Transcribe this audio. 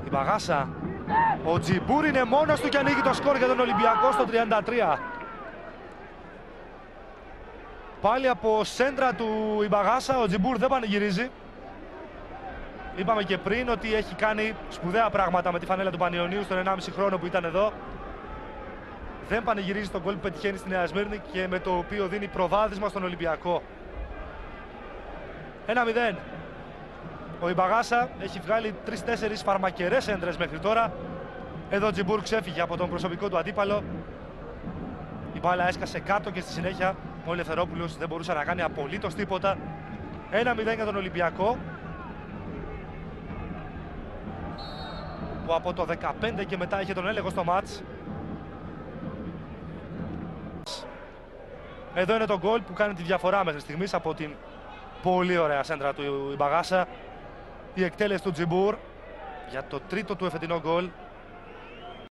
Η Μπαγάσα. Ο Τζιμπούρ είναι μόνος του και ανοίγει το σκορ για τον Ολυμπιακό στο 33. Πάλι από σέντρα του η Μπαγάσα, ο Τζιμπούρ δεν πανηγυρίζει. Είπαμε και πριν ότι έχει κάνει σπουδαία πράγματα με τη φανέλα του Πανιωνίου στον 1,5 χρόνο που ήταν εδώ. Δεν πανηγυρίζει τον γκολ που πετυχαίνει στη Νέα Σμύρνη και με το οποίο δίνει προβάδισμα στον Ολυμπιακό. 1-0. Ο Ιμπαγάσα έχει βγάλει 3-4 φαρμακερές έντρες μέχρι τώρα. Εδώ ο Τζιμπούρ ξέφυγε από τον προσωπικό του αντίπαλο. Η μπάλα έσκασε κάτω και στη συνέχεια ο Ελευθερόπουλος δεν μπορούσε να κάνει απολύτως τίποτα. 1-0 για τον Ολυμπιακό, που από το 15 και μετά είχε τον έλεγχο στο μάτς. Εδώ είναι το γκολ που κάνει τη διαφορά μέχρι στιγμής από την πολύ ωραία σέντρα του Ιμπαγάσα. Η εκτέλεση του Τζιμπούρ για το τρίτο του εφετινό γκολ.